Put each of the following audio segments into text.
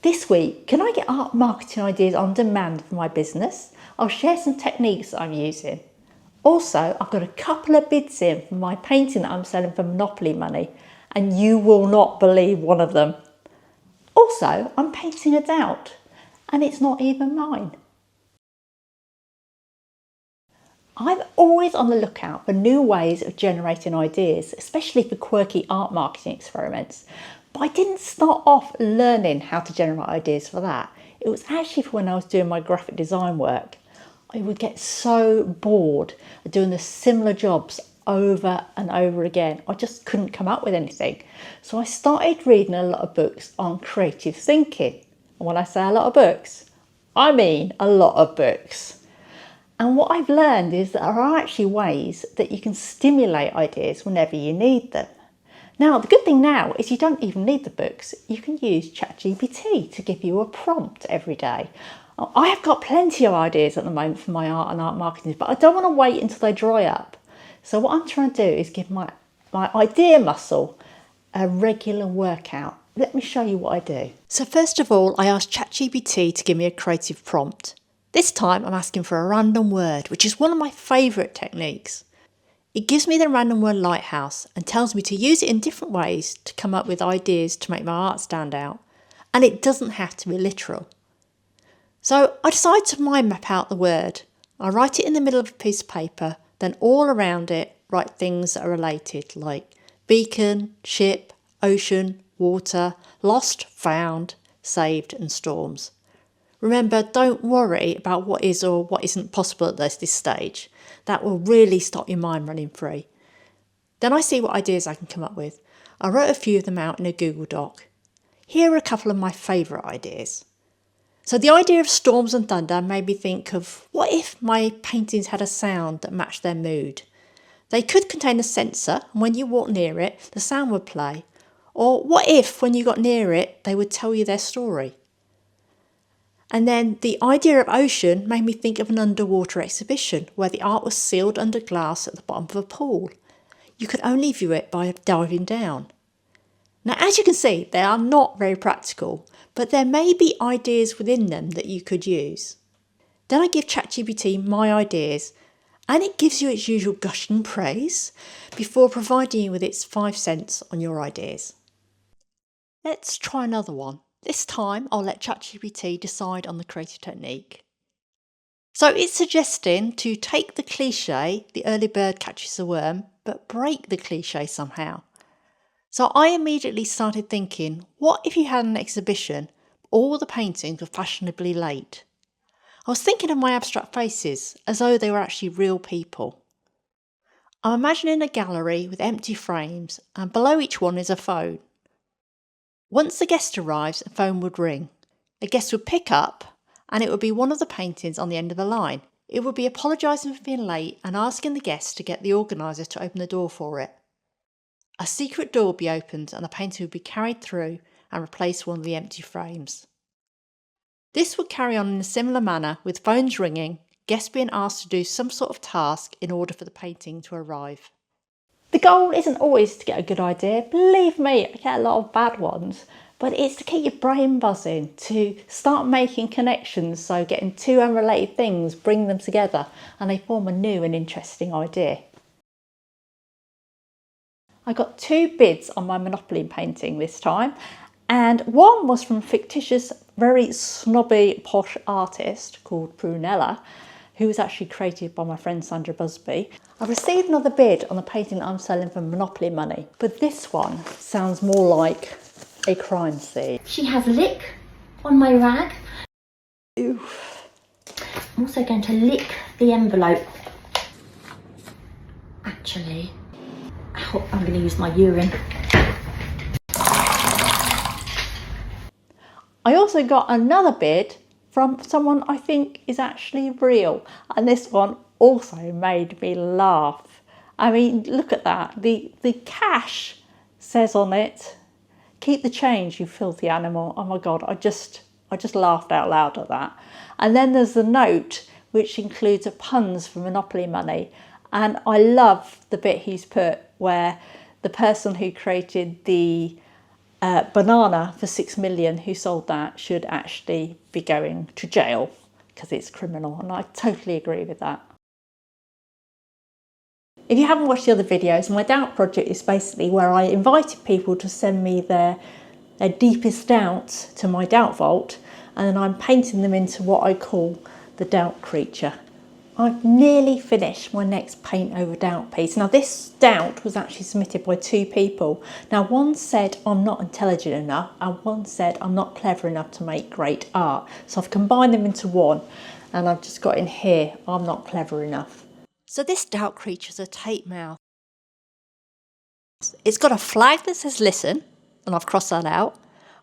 This week, can I get art marketing ideas on demand for my business? I'll share some techniques that I'm using. Also, I've got a couple of bids in for my painting that I'm selling for Monopoly money, and you will not believe one of them. Also, I'm painting a doubt, and it's not even mine. I'm always on the lookout for new ways of generating ideas, especially for quirky art marketing experiments. But I didn't start off learning how to generate ideas for that. It was actually for when I was doing my graphic design work. I would get so bored of doing the similar jobs over and over again. I just couldn't come up with anything. So I started reading a lot of books on creative thinking. And when I say a lot of books, I mean a lot of books. And what I've learned is that there are actually ways that you can stimulate ideas whenever you need them. Now, the good thing now is you don't even need the books. You can use ChatGPT to give you a prompt every day. I have got plenty of ideas at the moment for my art and art marketing, but I don't want to wait until they dry up. So what I'm trying to do is give my idea muscle a regular workout. Let me show you what I do. So first of all, I asked ChatGPT to give me a creative prompt. This time I'm asking for a random word, which is one of my favourite techniques. It gives me the random word lighthouse and tells me to use it in different ways to come up with ideas to make my art stand out. And it doesn't have to be literal. So I decide to mind map out the word. I write it in the middle of a piece of paper, then all around it write things that are related, like beacon, ship, ocean, water, lost, found, saved and storms. Remember, don't worry about what is or what isn't possible at this stage. That will really stop your mind running free. Then I see what ideas I can come up with. I wrote a few of them out in a Google Doc. Here are a couple of my favourite ideas. So the idea of storms and thunder made me think of, what if my paintings had a sound that matched their mood? They could contain a sensor, and when you walk near it, the sound would play. Or what if, when you got near it, they would tell you their story? And then the idea of ocean made me think of an underwater exhibition where the art was sealed under glass at the bottom of a pool. You could only view it by diving down. Now, as you can see, they are not very practical, but there may be ideas within them that you could use. Then I give ChatGPT my ideas, and it gives you its usual gushing praise before providing you with its 5 cents on your ideas. Let's try another one. This time I'll let ChatGPT decide on the creative technique. So it's suggesting to take the cliche, the early bird catches the worm, but break the cliche somehow. So I immediately started thinking, what if you had an exhibition, all the paintings were fashionably late? I was thinking of my abstract faces, as though they were actually real people. I'm imagining a gallery with empty frames, and below each one is a phone. Once the guest arrives, a phone would ring. A guest would pick up, and it would be one of the paintings on the end of the line. It would be apologising for being late and asking the guest to get the organiser to open the door for it. A secret door would be opened and the painting would be carried through and replace one of the empty frames. This would carry on in a similar manner, with phones ringing, guests being asked to do some sort of task in order for the painting to arrive. The goal isn't always to get a good idea. Believe me, I get a lot of bad ones, but it's to keep your brain buzzing, to start making connections, so getting two unrelated things, bring them together and they form a new and interesting idea. I got 2 bids on my Monopoly painting this time, and one was from a fictitious, very snobby, posh artist called Prunella, who was actually created by my friend Sandra Busby. I received another bid on the painting that I'm selling for Monopoly money, but this one sounds more like a crime scene. She has lick on my rag. Oof. I'm also going to lick the envelope. Actually, I'm going to use my urine. I also got another bid from someone I think is actually real, and this one also made me laugh. I mean, look at that. The cash says on it, "Keep the change, you filthy animal." Oh my God, I just laughed out loud at that. And then there's the note, which includes puns for Monopoly money. And I love the bit he's put where the person who created the Banana for 6 million, who sold that, should actually be going to jail because it's criminal, and I totally agree with that. If you haven't watched the other videos, my doubt project is basically where I invited people to send me their deepest doubts to my doubt vault, and then I'm painting them into what I call the doubt creature. I've nearly finished my next paint over doubt piece. Now this doubt was actually submitted by 2 people. Now one said I'm not intelligent enough and one said I'm not clever enough to make great art. So I've combined them into one, and I've just got in here, I'm not clever enough. So this doubt creature's a tape mouth. It's got a flag that says listen, and I've crossed that out.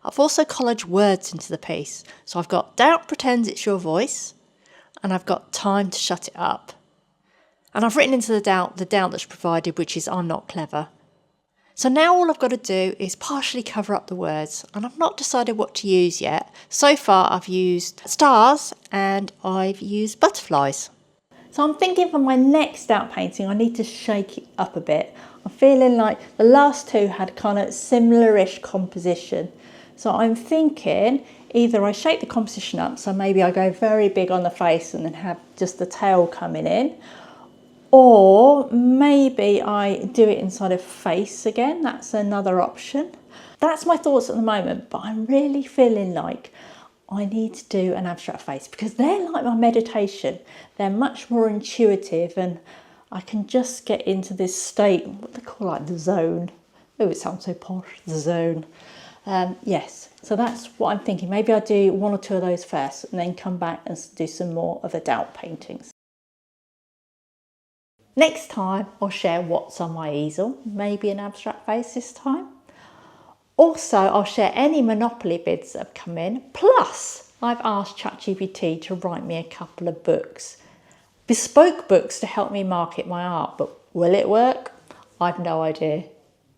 I've also collared words into the piece. So I've got doubt pretends it's your voice, and I've got time to shut it up. And I've written into the doubt that's provided, which is I'm not clever. So now all I've got to do is partially cover up the words, and I've not decided what to use yet. So far I've used stars and I've used butterflies. So I'm thinking for my next doubt painting I need to shake it up a bit. I'm feeling like the last 2 had kind of similar-ish composition. So I'm thinking either I shake the composition up, so maybe I go very big on the face and then have just the tail coming in, or maybe I do it inside a face again. That's another option. That's my thoughts at the moment, but I'm really feeling like I need to do an abstract face because they're like my meditation. They're much more intuitive, and I can just get into this state, what they call like the zone. Oh, it sounds so posh, the zone. Yes, so that's what I'm thinking. Maybe I do 1 or 2 of those first and then come back and do some more of the doubt paintings. Next time I'll share what's on my easel, maybe an abstract face this time. Also, I'll share any Monopoly bids that have come in, plus I've asked ChatGPT to write me a couple of books. Bespoke books to help me market my art, but will it work? I've no idea.